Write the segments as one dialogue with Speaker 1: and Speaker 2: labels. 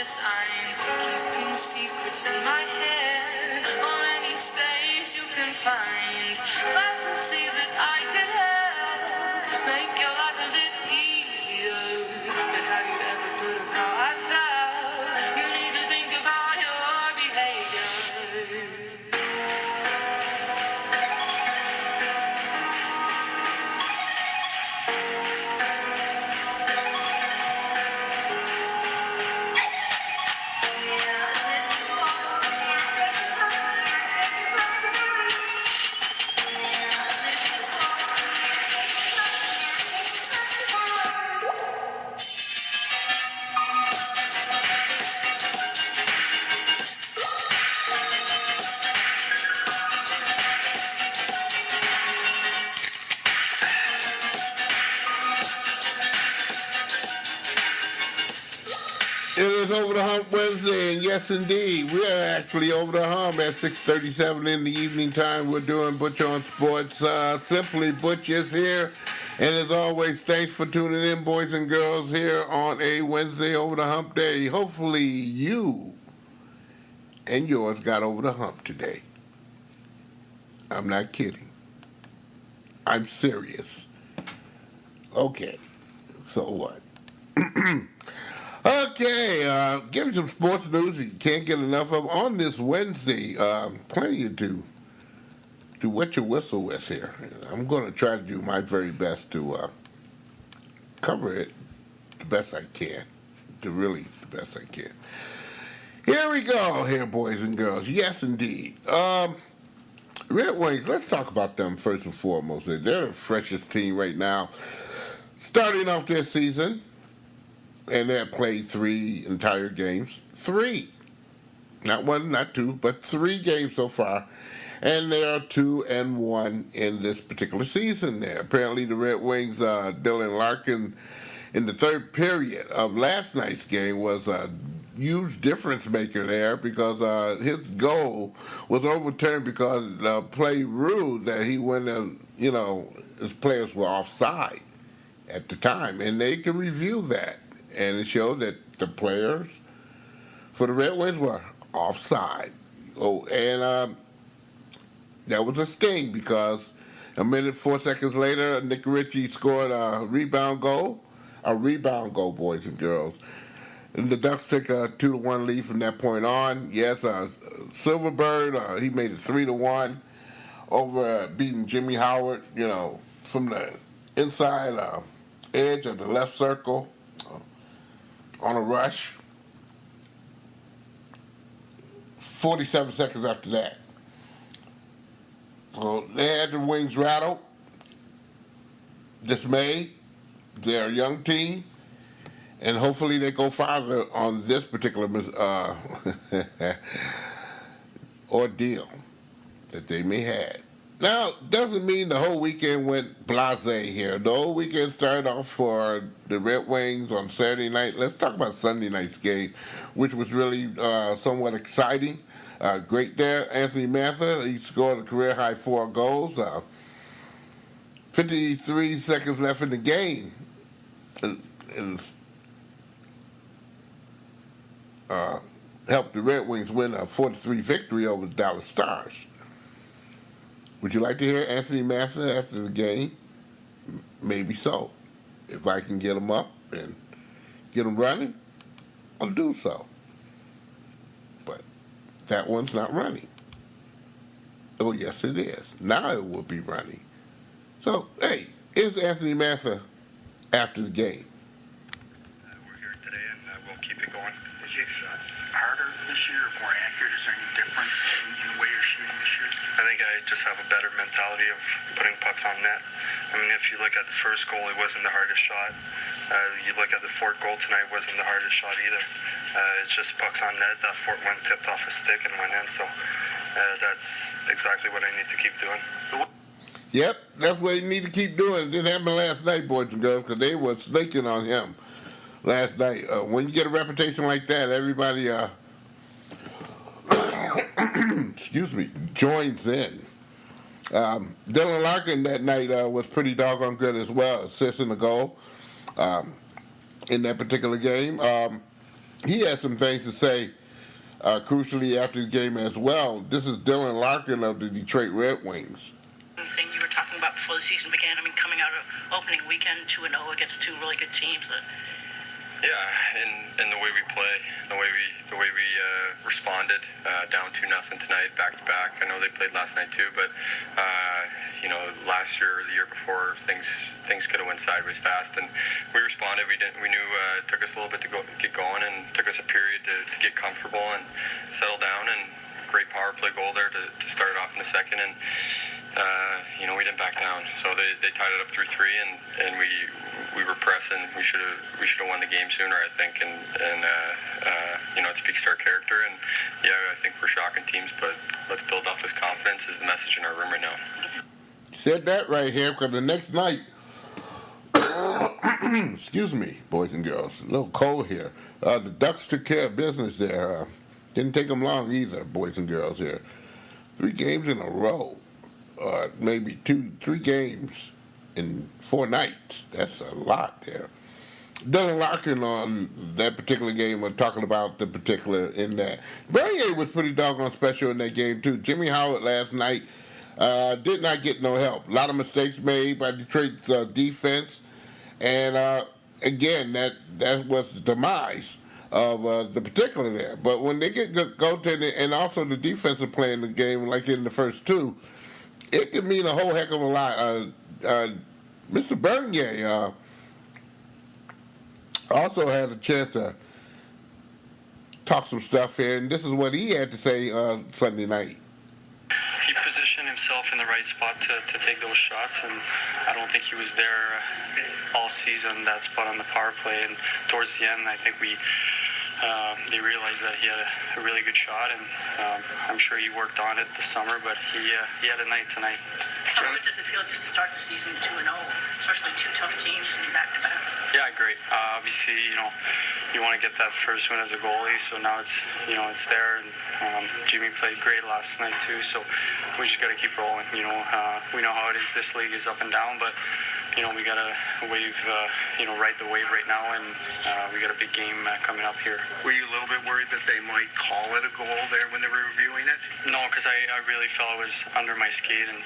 Speaker 1: designed for keeping secrets in my head, or any space you can find. Glad to see that I can help make your life a bit easier. But have you ever thought of how I felt? You need to think about your behavior.
Speaker 2: It is Over the Hump Wednesday, and yes, indeed, we are actually over the hump at 6:37 in the evening time. We're doing Butch On Sports. Simply Butch is here, and as always, thanks for tuning in, boys and girls, here on a Wednesday Over the Hump Day. Hopefully, you and yours got over the hump today. I'm not kidding. I'm serious. Okay, so what? Okay, give me some sports news you can't get enough of on this Wednesday. Plenty to wet your whistle with here. I'm going to try to do my very best to cover it the best I can, the best I can. Here we go, here, boys and girls. Yes, indeed. Red Wings, let's talk about them first and foremost. They're the freshest team right now, starting off their season. And they have played 3 entire games. 3. Not 1, not 2, but 3 games so far. And they are 2-1 in this particular season there. Apparently the Red Wings, Dylan Larkin, in the third period of last night's game was a huge difference maker there because his goal was overturned because the play ruled that he went and, his players were offside at the time. And they can review that. And it showed that the players for the Red Wings were offside. Oh, and that was a sting because a minute, 4 seconds later, Nick Ritchie scored a rebound goal, boys and girls. And the Ducks took a 2-1 lead from that point on. Yes, Silverbird, he made it 3-1 over beating Jimmy Howard, from the inside edge of the left circle. On a rush, 47 seconds after that. So they had the Wings rattled, dismayed. They're a young team, and hopefully they go farther on this particular ordeal that they may have. Now, doesn't mean the whole weekend went blasé here. The whole weekend started off for the Red Wings on Saturday night. Let's talk about Sunday night's game, which was really somewhat exciting. Great there. Anthony Mantha, he scored a career-high 4 goals. 53 seconds left in the game. And helped the Red Wings win a 4-3 victory over the Dallas Stars. Would you like to hear Anthony Mantha after the game? Maybe so. If I can get him up and get him running, I'll do so. But that one's not running. Oh, yes, it is. Now it will be running. So, hey, here's Anthony Mantha after the game.
Speaker 3: We're here today, and we'll keep it going. Is it harder this year or more accurate? Is there any difference in the way you're shooting this year? I think I just have a better mentality of putting pucks on net. I mean, if you look at the first goal, it wasn't the hardest shot. You look at the fourth goal tonight, it wasn't the hardest shot either. It's just pucks on net. That fourth one tipped off a stick and went in. So that's exactly what I need to keep doing.
Speaker 2: Yep, that's what you need to keep doing. It didn't happen last night, boys and girls, because they were snaking on him last night. When you get a reputation like that, everybody, excuse me, joins in. Dylan Larkin that night was pretty doggone good as well, assisting the goal in that particular game. he had some things to say, crucially after the game as well. This is Dylan Larkin of the Detroit Red Wings.
Speaker 4: Thing you were talking about before the season began. I mean, coming out of opening weekend 2-0 against two really good teams.
Speaker 3: Yeah, and the way we play, the way we responded, down 2-0 tonight, back to back. I know they played last night too, but last year or the year before, things could have went sideways fast, and we responded. We knew it took us a little bit to get going, and took us a period to get comfortable and settle down. And great power play goal there to start it off in the second, and we didn't back down. So they tied it up 3-3, and we were pressing. We should have won the game sooner, I think, and it speaks to our character. And yeah, I think we're shocking teams, but let's build off this confidence is the message in our room right now.
Speaker 2: Said that right here, because the next night, excuse me, boys and girls, a little cold here. The Ducks took care of business there. Didn't take them long either, boys and girls here. 3 games in a row, or maybe 3 games in 4 nights. That's a lot there. Dylan Larkin on that particular game was talking about the particular in that. Bernier was pretty doggone special in that game too. Jimmy Howard last night did not get no help. A lot of mistakes made by Detroit's defense, and again, that was the demise of the particular there. But when they get good goaltending and also the defensive play in the game, like in the first 2, it could mean a whole heck of a lot. Mr. Bernier also had a chance to talk some stuff here, and this is what he had to say Sunday night.
Speaker 5: He positioned himself in the right spot to take those shots, and I don't think he was there all season, that spot on the power play. And towards the end, I think they realized that he had a really good shot, and I'm sure he worked on it this summer, but he had a night tonight.
Speaker 4: How good does it feel just to start the season 2-0, especially 2 tough teams and back-to-back?
Speaker 5: Yeah, great. Obviously, you want to get that first win as a goalie, so now it's there, and Jimmy played great last night too, so we just got to keep rolling. We know how it is. This league is up and down, but we got to ride the wave right now, and we got a big game coming up here.
Speaker 3: Were you a little bit worried that they might call it a goal there when they were reviewing it?
Speaker 5: No, because I really felt it was under my skate, and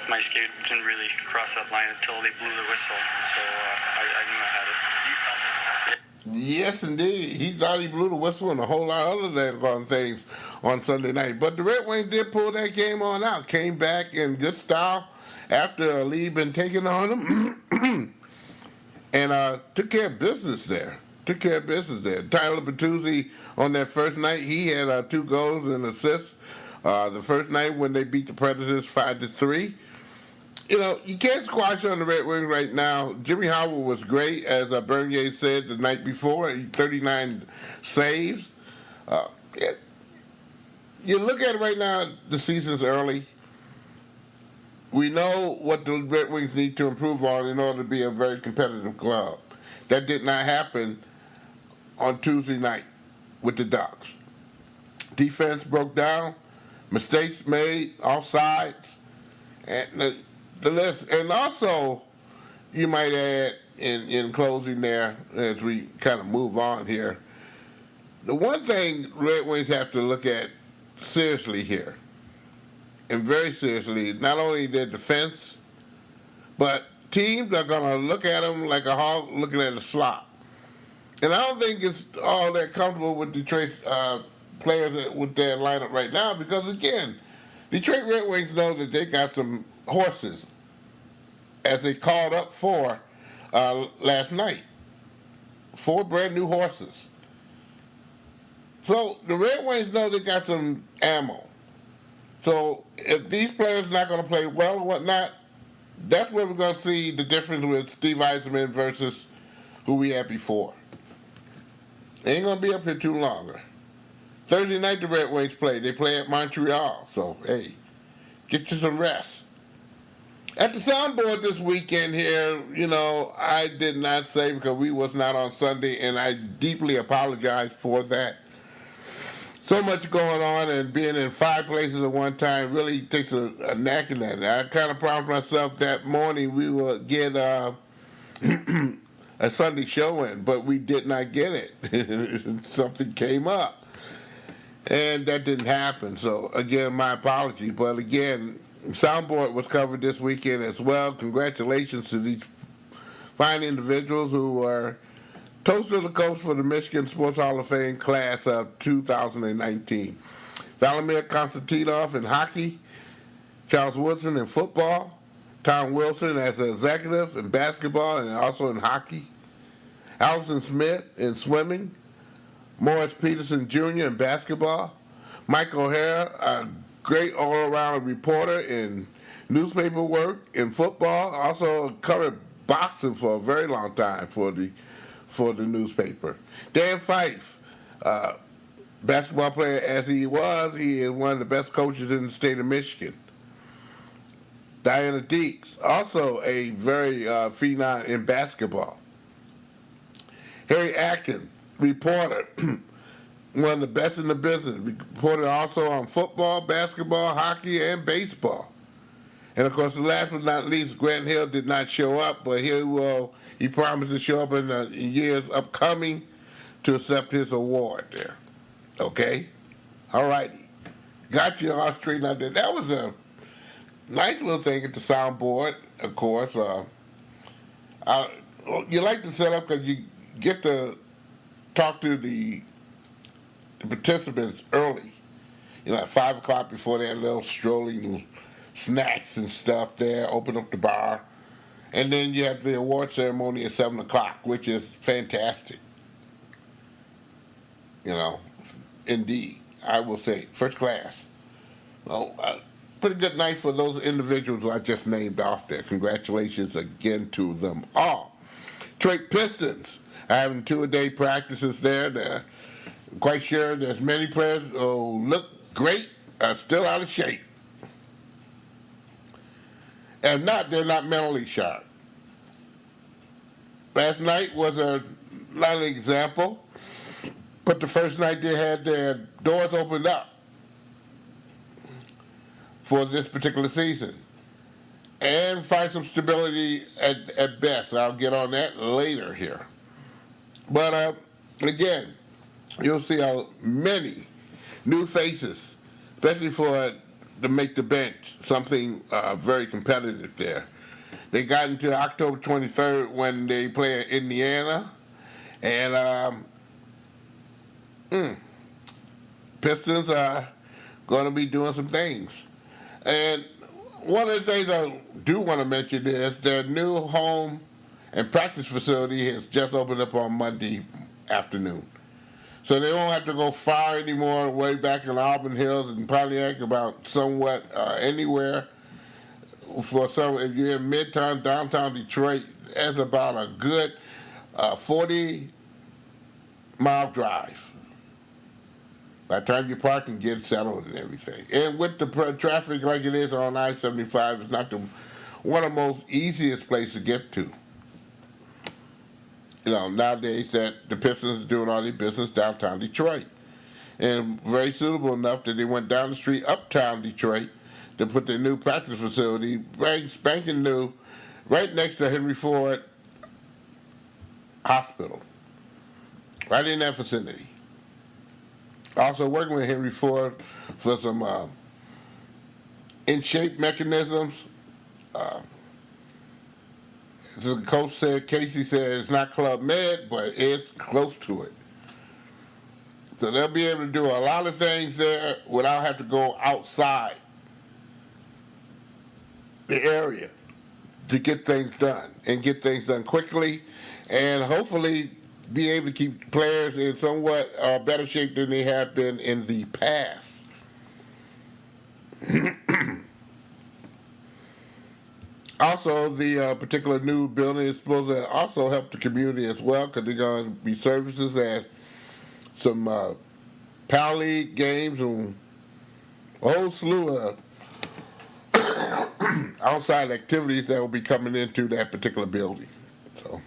Speaker 5: my skate didn't really cross that line until they blew the whistle, so I knew I had it. You felt it?
Speaker 2: Yes, indeed. He thought he blew the whistle and a whole lot of other things on Sunday night. But the Red Wings did pull that game on out, came back in good style after a lead been taken on them, and took care of business there. Tyler Bertuzzi on that first night, he had 2 goals and assists. The first night when they beat the Predators 5-3. You can't squash on the Red Wings right now. Jimmy Howard was great, as Bernier said the night before. 39 saves. You look at it right now, the season's early. We know what the Red Wings need to improve on in order to be a very competitive club. That did not happen on Tuesday night with the Ducks. Defense broke down. Mistakes made, offsides, and the list. And also, you might add, in closing there, as we kind of move on here, the one thing Red Wings have to look at seriously here, and very seriously, not only their defense, but teams are going to look at them like a hog looking at a slop. And I don't think it's all that comfortable with Detroit's players with their lineup right now, because again, Detroit Red Wings know that they got some horses, as they called up for last night. 4 brand new horses. So the Red Wings know they got some ammo. So if these players are not going to play well or whatnot, that's where we're going to see the difference with Steve Yzerman versus who we had before. They ain't going to be up here too longer. Thursday night the Red Wings play. They play at Montreal. So, hey, get you some rest. At the soundboard this weekend here, I did not say because we was not on Sunday, and I deeply apologize for that. So much going on, and being in 5 places at one time really takes a knack in that. I kind of promised myself that morning we would get a Sunday showing, but we did not get it. Something came up, and that didn't happen. So again, my apology. But again, soundboard was covered this weekend as well. Congratulations to these fine individuals who were toast of the coast for the Michigan Sports Hall of Fame class of 2019. Valimir Konstantinov in hockey, Charles Woodson in football, Tom Wilson as an executive in basketball and also in hockey, Allison Smith in swimming, Morris Peterson Jr. in basketball, Mike O'Hara, a great all-around reporter in newspaper work, in football, also covered boxing for a very long time for the newspaper. Dan Fife, basketball player as he is one of the best coaches in the state of Michigan. Diana Deeks, also a very phenom in basketball. Harry Atkins, reporter, one of the best in the business, reported also on football, basketball, hockey, and baseball. And of course, last but not least, Grant Hill did not show up, but he promised to show up in the years upcoming to accept his award there. Okay? All righty. Got you all straightened out there. That was a nice little thing at the soundboard, of course. You like to set up because you get to talk to the participants early. You know, at 5 o'clock before they had little strolling snacks and stuff there, open up the bar. And then you have the award ceremony at 7 o'clock, which is fantastic. You know, indeed. I will say, first class. Well, pretty good night for those individuals I just named off there. Congratulations again to them all. Detroit Pistons are having 2-a-day practices there. They're quite sure there's many players who look great, are still out of shape. If not, they're not mentally sharp. Last night was another example, but the first night they had their doors opened up for this particular season and find some stability at best. I'll get on that later here. But again, you'll see how many new faces, especially to make the bench, something very competitive there. They got until October 23rd when they play in Indiana, and Pistons are going to be doing some things. And one of the things I do want to mention is their new home and practice facility has just opened up on Monday afternoon. So they won't have to go far anymore, way back in Auburn Hills and Pontiac, about somewhat anywhere. For some, if you're in Midtown, downtown Detroit, that's about a good 40-mile drive. By the time you park and get settled and everything. And with the traffic like it is on I-75, it's not one of the most easiest places to get to. You know, nowadays that the Pistons are doing all their business downtown Detroit. And very suitable enough that they went down the street uptown Detroit to put their new practice facility, brand spanking new, right next to Henry Ford Hospital. Right in that vicinity. Also working with Henry Ford for some in-shape mechanisms. So the coach said, Casey said, it's not Club Med, but it's close to it. So they'll be able to do a lot of things there without having to go outside the area to get things done and get things done quickly and hopefully be able to keep players in somewhat better shape than they have been in the past. Also, the particular new building is supposed to also help the community as well because they're going to be services as some Power League games and a whole slew of outside activities that will be coming into that particular building. So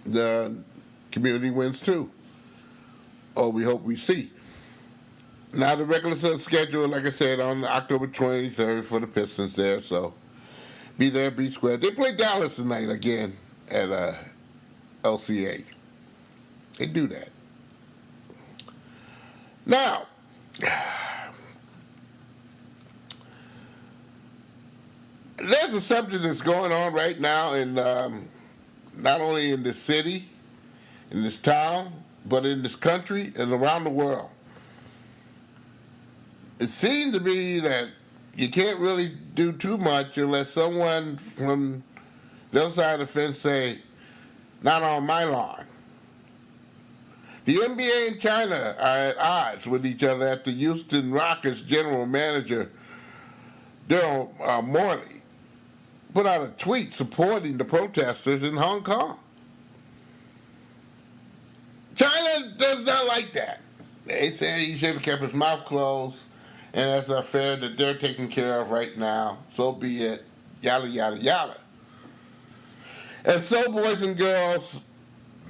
Speaker 2: the community wins too. Or we hope we see. Now the regular schedule, like I said, on October 23rd for the Pistons there, so be there, be square. They play Dallas tonight again at LCA. They do that. Now, there's a subject that's going on right now in not only in this city, in this town, but in this country and around the world. It seems to be that you can't really do too much unless someone from the other side of the fence say, not on my lawn. The NBA and China are at odds with each other after Houston Rockets general manager Daryl Morey put out a tweet supporting the protesters in Hong Kong. China does not like that. They say he should have kept his mouth closed, and that's an affair that they're taking care of right now. So be it. Yada, yada, yada. And so, boys and girls,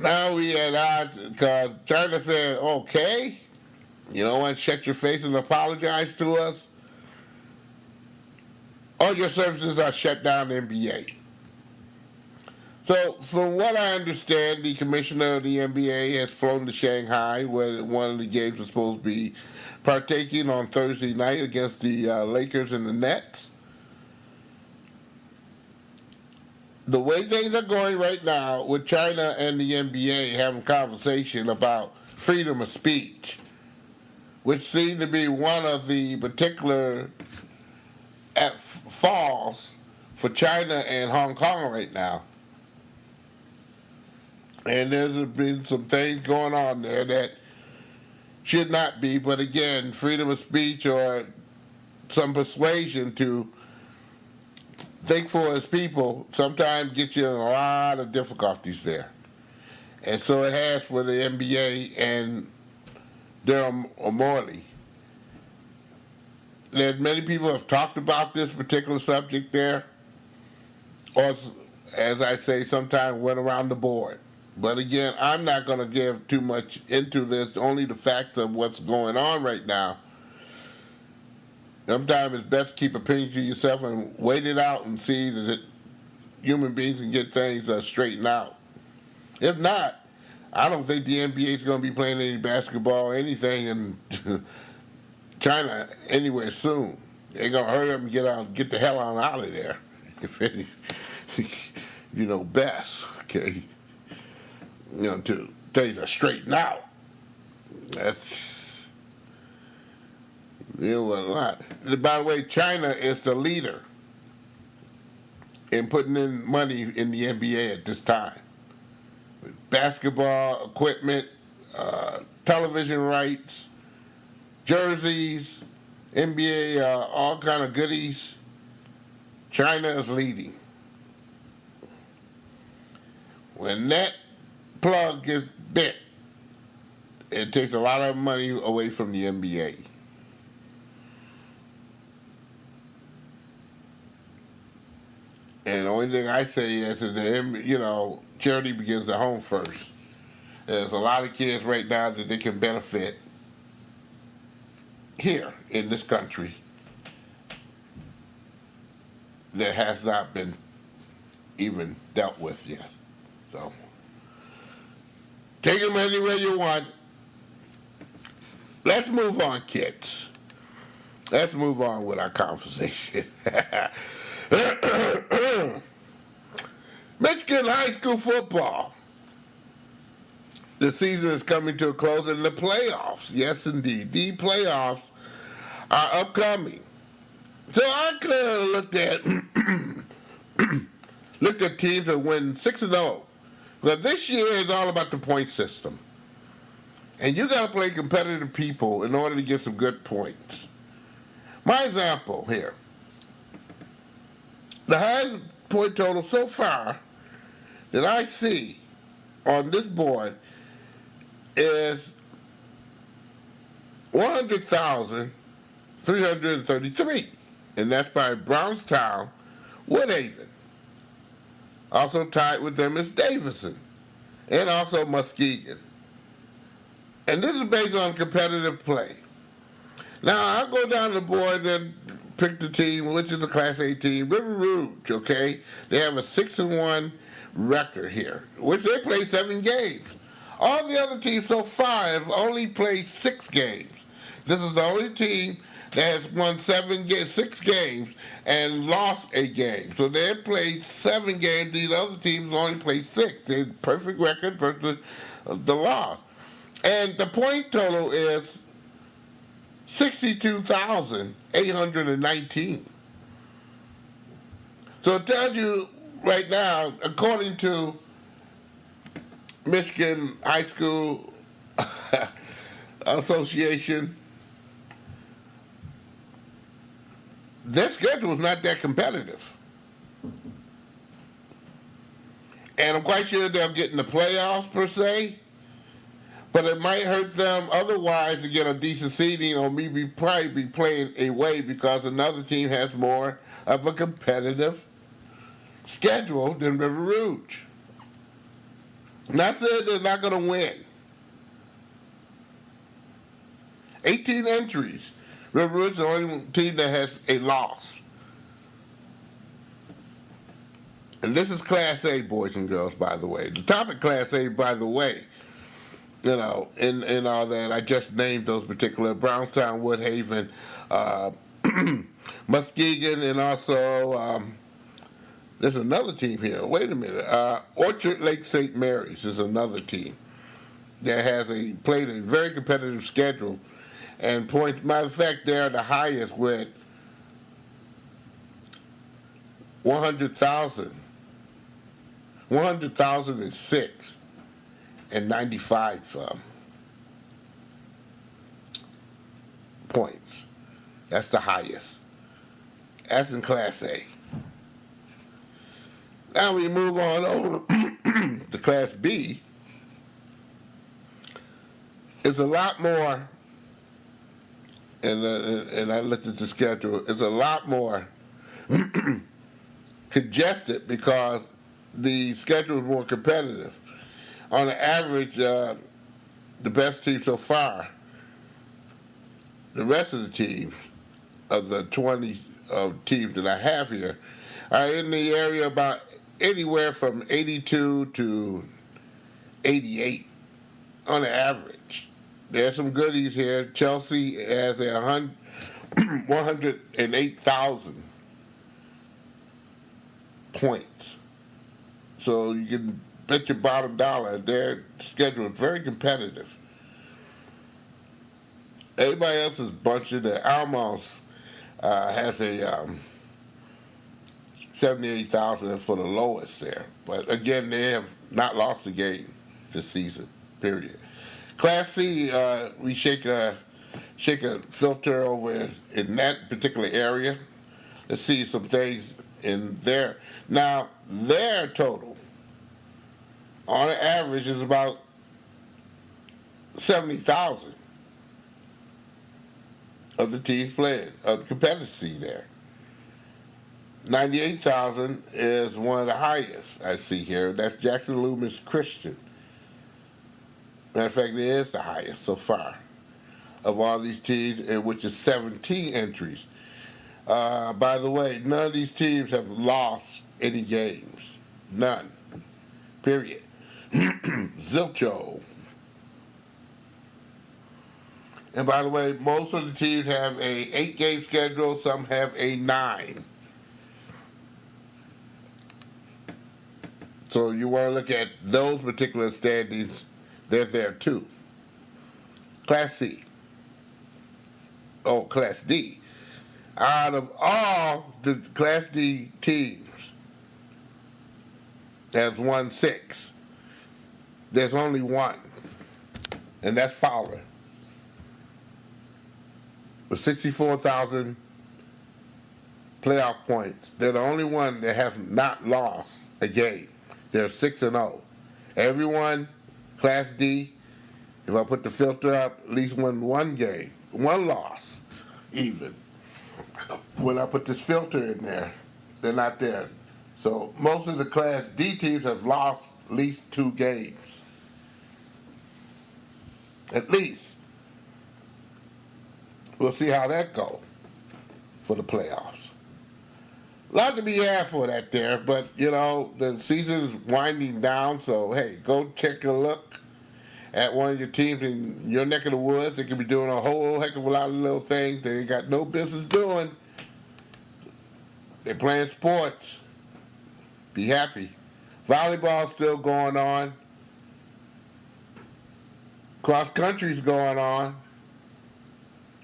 Speaker 2: now we at odds because China said, okay, you don't want to shut your face and apologize to us? All your services are shut down in the NBA. So, from what I understand, the commissioner of the NBA has flown to Shanghai, where one of the games was supposed to be partaking on Thursday night against the Lakers and the Nets. The way things are going right now, with China and the NBA having conversation about freedom of speech, which seems to be one of the particular falls for China and Hong Kong right now. And there's been some things going on there that should not be, but again, freedom of speech or some persuasion to think for his people sometimes gets you in a lot of difficulties there. And so it has for the NBA and Daryl Morey. That many people have talked about this particular subject there, or as I say, sometimes went around the board. But again, I'm not going to give too much into this, only the facts of what's going on right now. Sometimes it's best to keep opinions to yourself and wait it out and see that human beings can get things straightened out. If not, I don't think the NBA is going to be playing any basketball or anything in China anywhere soon. They're going to hurry up and get the hell on out of there. If any, best, okay? To things are straightened out. That's a lot. By the way, China is the leader in putting in money in the NBA at this time. Basketball equipment, television rights, jerseys, NBA, all kind of goodies. China is leading. When that plug gets bit, it takes a lot of money away from the NBA. And the only thing I say is that charity begins at home first. There's a lot of kids right now that they can benefit here in this country that has not been even dealt with yet. So take them anywhere you want. Let's move on, kids. Let's move on with our conversation. Michigan high school football. The season is coming to a close, and the playoffs, yes indeed, the playoffs are upcoming. So I could have looked at teams that win 6-0. But this year is all about the point system. And you got to play competitive people in order to get some good points. My example here. The highest point total so far that I see on this board is 100,333. And that's by Brownstown, Woodhaven. Also tied with them is Davison. And also Muskegon. And this is based on competitive play. Now, I'll go down the board and pick the team, which is the Class A team, River Rouge, okay? They have a 6-1 record here, which they played 7 games. All the other teams so far have only played 6 games. This is the only team that has won 6 games and lost a game. So they played 7 games. These other teams only played 6. They had perfect record versus the loss. And the point total is 62,819. So it tells you right now, according to Michigan High School Association, their schedule is not that competitive. And I'm quite sure they'll get in the playoffs per se, but it might hurt them otherwise to get a decent seeding or maybe probably be playing away because another team has more of a competitive schedule than River Rouge. Not saying they're not going to win. 18 entries. River Rouge is the only team that has a loss. And this is Class A, boys and girls, by the way. The top of Class A, by the way, in all that, I just named those particular Brownstown, Woodhaven, Muskegon, and also there's another team here. Wait a minute. Orchard Lake St. Mary's is another team that has played a very competitive schedule. And points, matter of fact, they're the highest with 100,006 and 95 points. That's the highest. That's in Class A. Now we move on over to Class B. It's a lot more, and I looked at the schedule, it's a lot more congested because the schedule is more competitive. On the average, the best team so far, the rest of the teams, of the 20 teams that I have here, are in the area about anywhere from 82 to 88 on the average. There's some goodies here. Chelsea has 108,000 points. So you can bet your bottom dollar their schedule is very competitive. Everybody else is bunching. Alamos has a 78,000 for the lowest there. But again, they have not lost a game this season, period. Class C, we shake a filter over in that particular area. Let's see some things in there. Now, their total, on average, is about 70,000 of the teams playing, of the competitive there. 98,000 is one of the highest I see here. That's Jackson Loomis Christian. Matter of fact, it is the highest so far of all these teams, which is 17 entries. By the way, none of these teams have lost any games. None. Period. Zilcho. And by the way, most of the teams have a 8-game schedule. Some have a 9. So you want to look at those particular standings. They're there too. Class C. Oh, Class D. Out of all the Class D teams that have won 6, there's only one, and that's Fowler. With 64,000 playoff points, they're the only one that have not lost a game. They're 6-0. Everyone, Class D, if I put the filter up, at least won one game, one loss, even. When I put this filter in there, they're not there. So most of the Class D teams have lost at least 2 games. At least. We'll see how that goes for the playoffs. A lot to be had for that there, but, you know, the season is winding down, so, hey, go take a look at one of your teams in your neck of the woods. They could be doing a whole heck of a lot of little things they ain't got no business doing. They're playing sports. Be happy. Volleyball's still going on. Cross country's going on.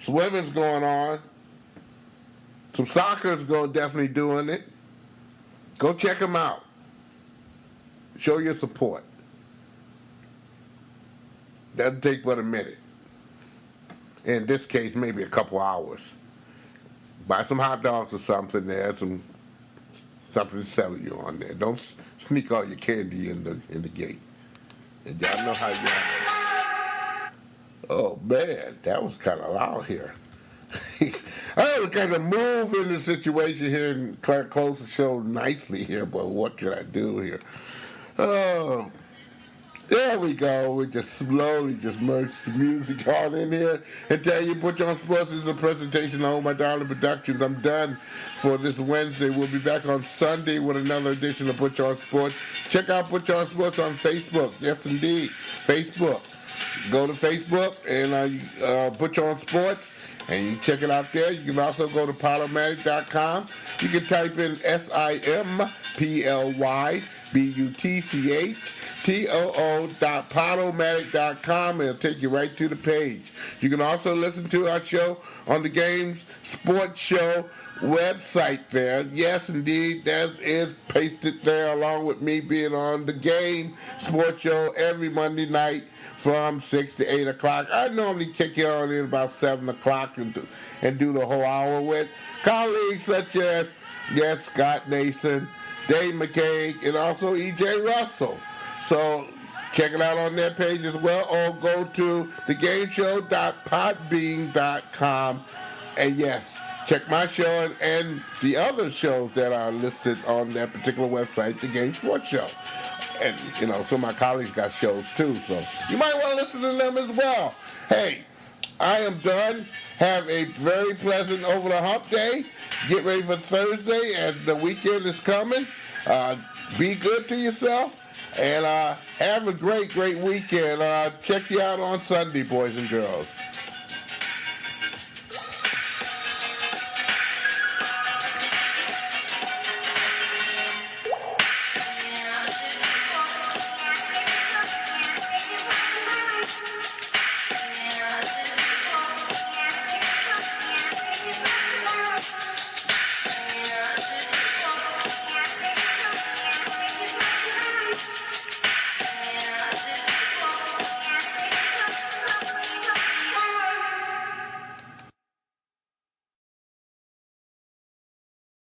Speaker 2: Swimming's going on. Some soccer's definitely doing it. Go check them out. Show your support. Doesn't take but a minute. In this case, maybe a couple hours. Buy some hot dogs or something there, something to sell you on there. Don't sneak all your candy in the gate. And y'all know how you. Oh man, that was kind of loud here. I was kind of move in the situation here and close the show nicely here, but what can I do here? Oh, there we go. We just slowly just merged the music on in here and tell you Butch On Sports is a presentation of My Darling Productions. I'm done for this Wednesday. We'll be back on Sunday with another edition of Butch On Sports. Check out Butch On Sports on Facebook. Yes, indeed. Facebook. Go to Facebook and Butch On Sports. And you can check it out there. You can also go to Podomatic.com. You can type in SIMPLYBUTCHTOO.Podomatic.com and it'll take you right to the page. You can also listen to our show on the Games Sports Show website there. Yes, indeed, that is pasted there along with me being on the Game Sports Show every Monday night from 6 to 8 o'clock. I normally kick you on in about 7 o'clock and do the whole hour with colleagues such as, yes, Scott Nason, Dave McCaig, and also E.J. Russell. So check it out on their page as well, or go to thegameshow.podbean.com. And yes, check my show and the other shows that are listed on that particular website, the Game Sports Show. And, you know, some of my colleagues got shows too, so you might want to listen to them as well. Hey, I am done. Have a very pleasant over the hump day. Get ready for Thursday as the weekend is coming. Be good to yourself and have a great weekend. Check you out on Sunday, boys and girls.